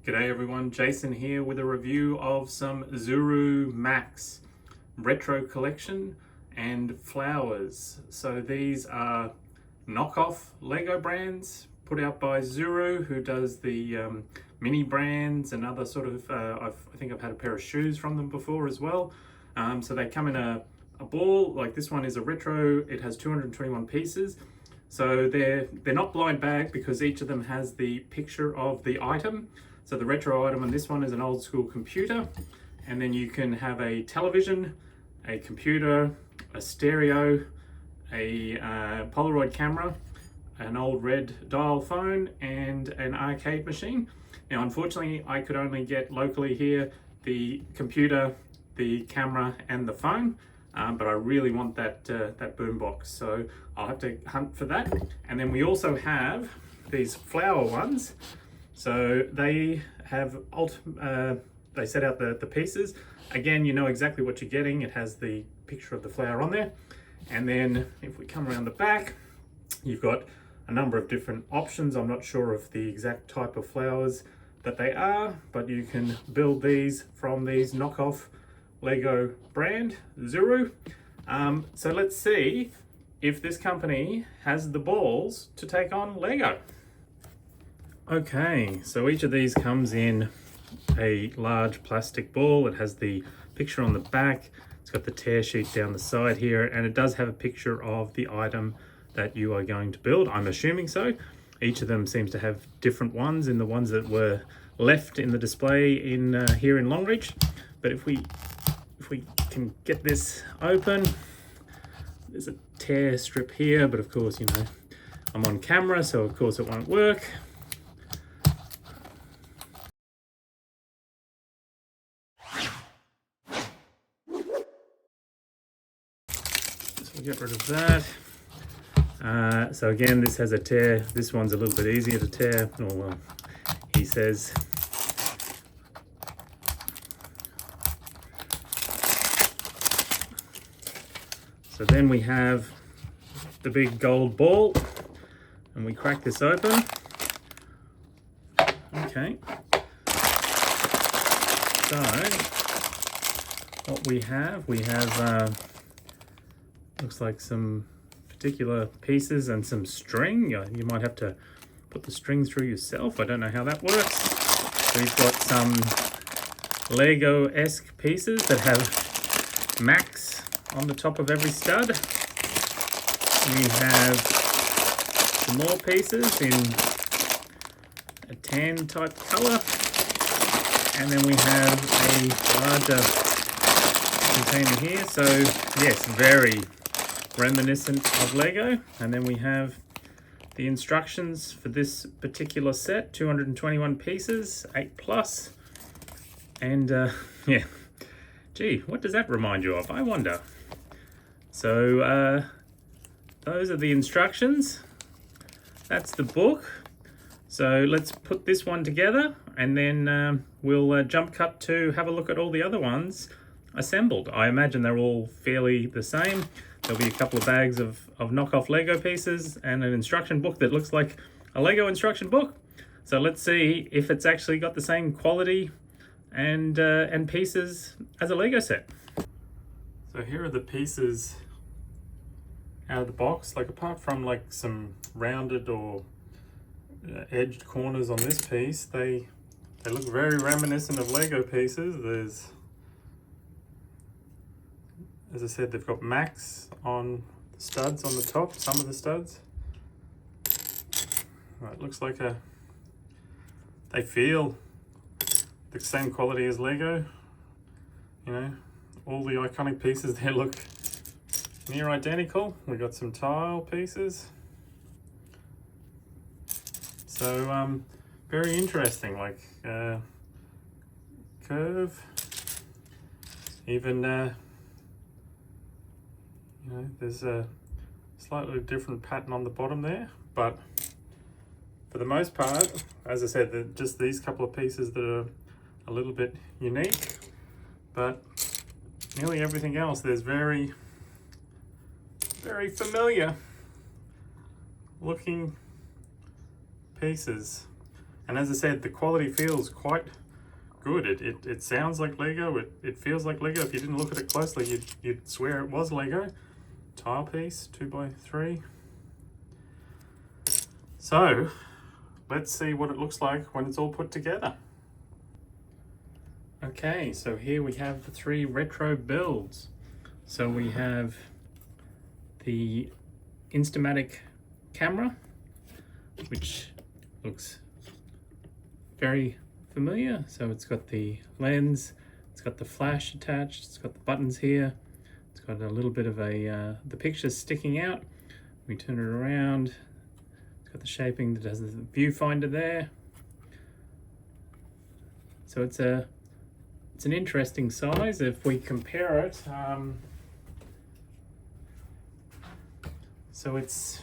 G'day everyone, Jason here with a review of some Zuru Max retro collection and flowers. So these are knockoff Lego brands put out by Zuru, who does the mini brands and other sort of, I think I've had a pair of shoes from them before as well. So they come in a ball, like this one is a retro, it has 221 pieces. So they're not blind bag because each of them has the picture of the item. So the retro item on this one is an old school computer, and then you can have a television, a computer, a stereo, a Polaroid camera, an old red dial phone, and an arcade machine. Now unfortunately I could only get locally here the computer, the camera and the phone, but I really want that boombox, so I'll have to hunt for that. And then we also have these flower ones. So they have they set out the pieces. Again, you know exactly what you're getting. It has the picture of the flower on there. And then if we come around the back, you've got a number of different options. I'm not sure of the exact type of flowers that they are, but you can build these from these knockoff Lego brand, Zuru. So let's see if this company has the balls to take on Lego. Okay, so each of these comes in a large plastic ball. It has the picture on the back, it's got the tear sheet down the side here, and it does have a picture of the item that you are going to build. I'm assuming so. Each of them seems to have different ones in the ones that were left in the display in here in Longreach. But if we can get this open, there's a tear strip here, but of course, you know, I'm on camera, so of course it won't work. Get rid of that. So again, this has a tear. This one's a little bit easier to tear. Oh, well, he says. So then we have the big gold ball, and we crack this open. Okay. So what we have looks like some particular pieces and some string. You might have to put the string through yourself. I don't know how that works. We've got some Lego-esque pieces that have Max on the top of every stud. We have some more pieces in a tan type color. And then we have a larger container here. So yes, very reminiscent of Lego. And then we have the instructions for this particular set, 221 pieces, 8+. And yeah, gee, what does that remind you of, I wonder? So those are the instructions. That's the book. So let's put this one together, and then we'll jump cut to have a look at all the other ones assembled. I imagine they're all fairly the same. There'll be a couple of bags of knockoff Lego pieces and an instruction book that looks like a Lego instruction book. So let's see if it's actually got the same quality and pieces as a Lego set. So here are the pieces out of the box. Like, apart from like some rounded or edged corners on this piece, they look very reminiscent of Lego pieces. There's, as I said, they've got Max on the studs on the top, some of the studs. It looks like they feel the same quality as Lego. You know, all the iconic pieces there look near identical. We got some tile pieces. So very interesting, like curve, even you know, there's a slightly different pattern on the bottom there, but for the most part, as I said, just these couple of pieces that are a little bit unique, but nearly everything else there's very familiar looking pieces. And as I said, the quality feels quite good. It sounds like Lego, it feels like Lego. If you didn't look at it closely, you'd swear it was Lego. Tile piece, 2x3. So, let's see what it looks like when it's all put together. Okay, so here we have the 3 retro builds. So we have the Instamatic camera, which looks very familiar. So it's got the lens, it's got the flash attached, it's got the buttons here, it's got a little bit of a the pictures sticking out. We turn it around, it's got the shaping that has the viewfinder there. So it's an interesting size if we compare it. So it's,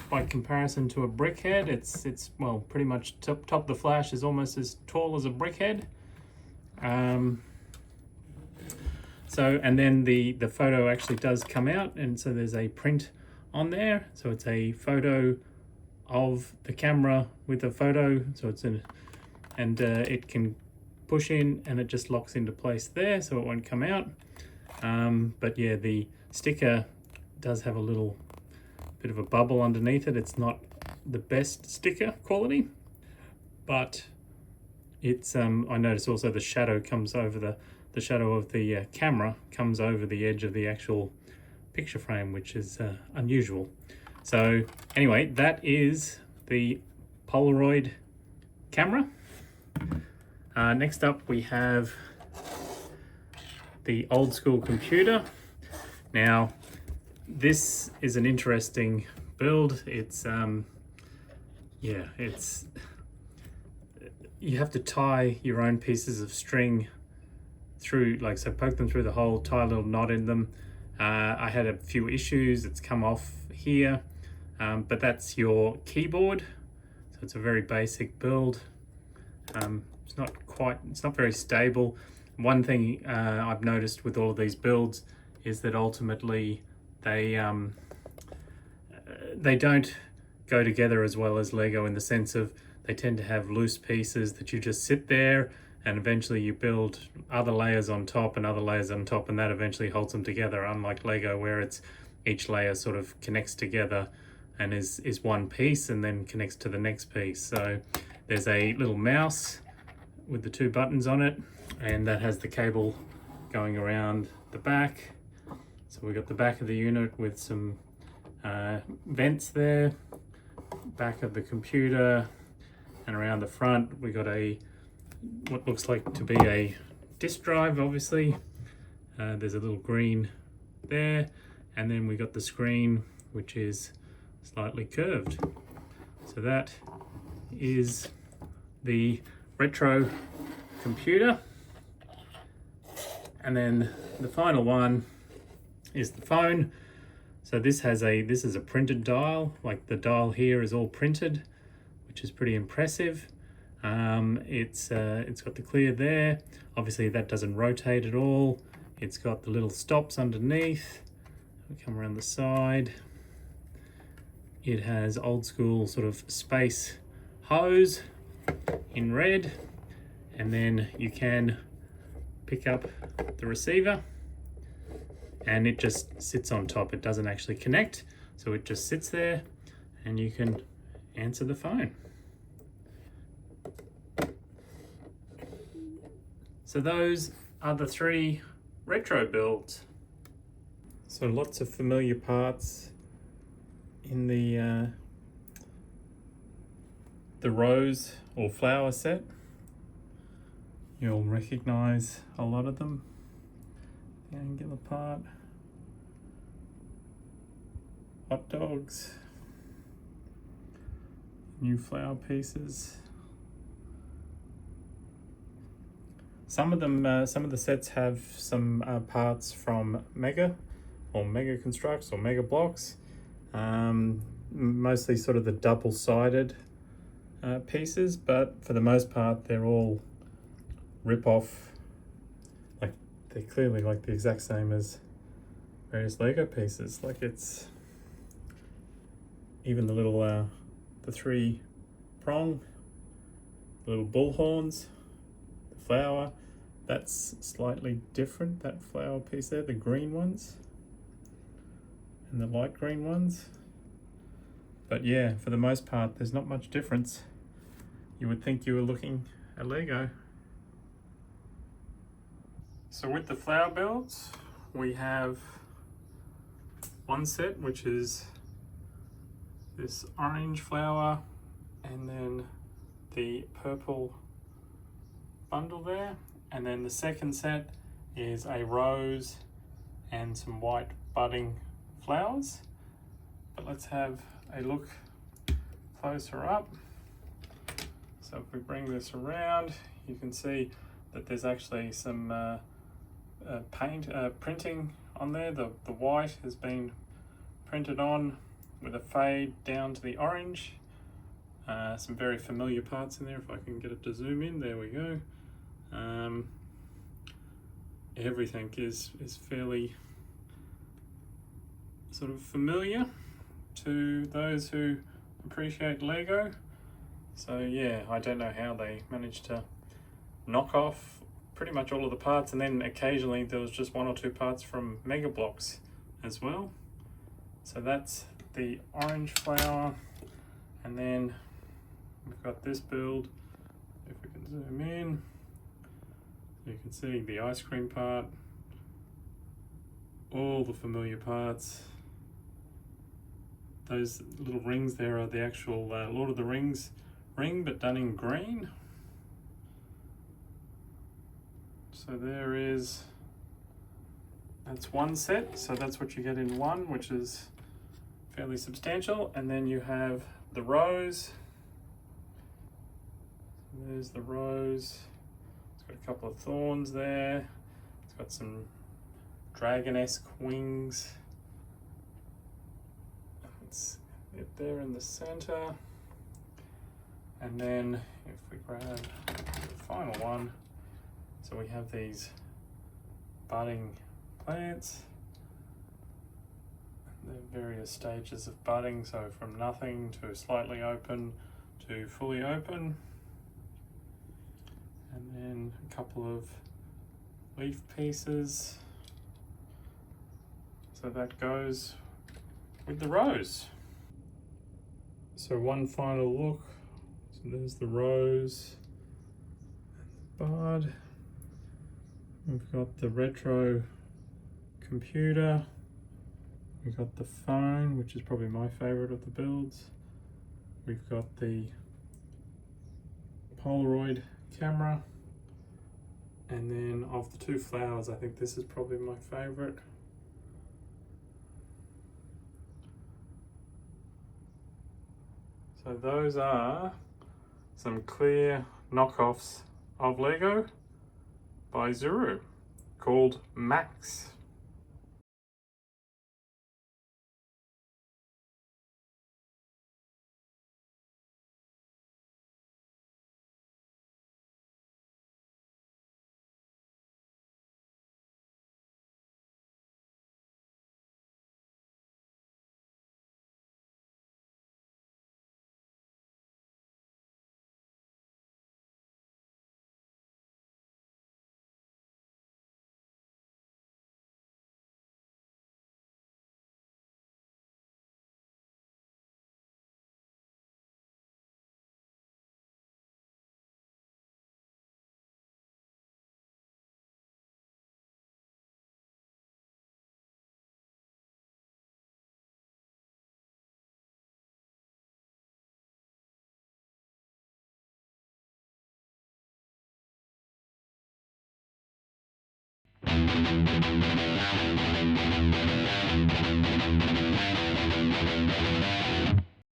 by comparison to a brickhead, it's well, pretty much top of the flash is almost as tall as a brickhead. So, and then the photo actually does come out, and so there's a print on there. So it's a photo of the camera with a photo. So it's and it can push in and it just locks into place there, so it won't come out. But yeah, the sticker does have a little bit of a bubble underneath it. It's not the best sticker quality, but it's I noticed also the shadow comes over the shadow of the camera comes over the edge of the actual picture frame, which is unusual. So anyway, that is the Polaroid camera. Next up we have the old school computer. Now this is an interesting build. It's yeah, it's, you have to tie your own pieces of string through, like, so poke them through the hole, tie a little knot in them. I had a few issues, it's come off here, but that's your keyboard. So it's a very basic build. It's not very stable. One thing I've noticed with all of these builds is that ultimately they don't go together as well as Lego, in the sense of they tend to have loose pieces that you just sit there, and eventually you build other layers on top and other layers on top, and that eventually holds them together, unlike Lego where it's each layer sort of connects together and is one piece and then connects to the next piece. So there's a little mouse with the 2 buttons on it, and that has the cable going around the back. So we've got the back of the unit with some vents there, back of the computer, and around the front we got what looks like to be a disk drive, obviously. There's a little green there, and then we got the screen, which is slightly curved. So that is the retro computer. And then the final one is the phone. So this is a printed dial, like the dial here is all printed, which is pretty impressive. It's got the clear there. Obviously that doesn't rotate at all. It's got the little stops underneath. We come around the side. It has old school sort of space hose in red, and then you can pick up the receiver and it just sits on top. It doesn't actually connect, so it just sits there and you can answer the phone. So those are the 3 retro builds. So lots of familiar parts in the rose or flower set. You'll recognize a lot of them. The angular part, hot dogs, new flower pieces. Some of them, some of the sets have some parts from Mega or Mega Constructs or Mega Blocks. Mostly sort of the double-sided pieces, but for the most part they're all rip-off. Like, they're clearly like the exact same as various Lego pieces. Like, it's even the little the 3 prong, little bull horns, the flower. That's slightly different, that flower piece there, the green ones and the light green ones. But yeah, for the most part, there's not much difference. You would think you were looking at Lego. So with the flower builds, we have one set, which is this orange flower and then the purple bundle there. And then the second set is a rose and some white budding flowers. But let's have a look closer up. So if we bring this around, you can see that there's actually some printing on there. The white has been printed on with a fade down to the orange. Some very familiar parts in there. If I can get it to zoom in, there we go. Everything is fairly sort of familiar to those who appreciate Lego. So yeah, I don't know how they managed to knock off pretty much all of the parts, and then occasionally there was just one or two parts from Mega Bloks as well. So that's the orange flower, and then we've got this build. If we can zoom in, you can see the ice cream part, all the familiar parts. Those little rings there are the actual Lord of the Rings ring, but done in green. So there is, that's one set, so that's what you get in one, which is fairly substantial. And then you have the rose. There's the rose. It's got a couple of thorns there. It's got some dragon-esque wings. It's it there in the center. And then if we grab the final one, so we have these budding plants. They're various stages of budding, so from nothing to slightly open to fully open. And then a couple of leaf pieces. So that goes with the rose. So one final look. So there's the rose and the bud. We've got the retro computer. We've got the phone, which is probably my favorite of the builds. We've got the Polaroid camera. And then of the two flowers, I think this is probably my favorite. So those are some clear knockoffs of Lego by Zuru called Max.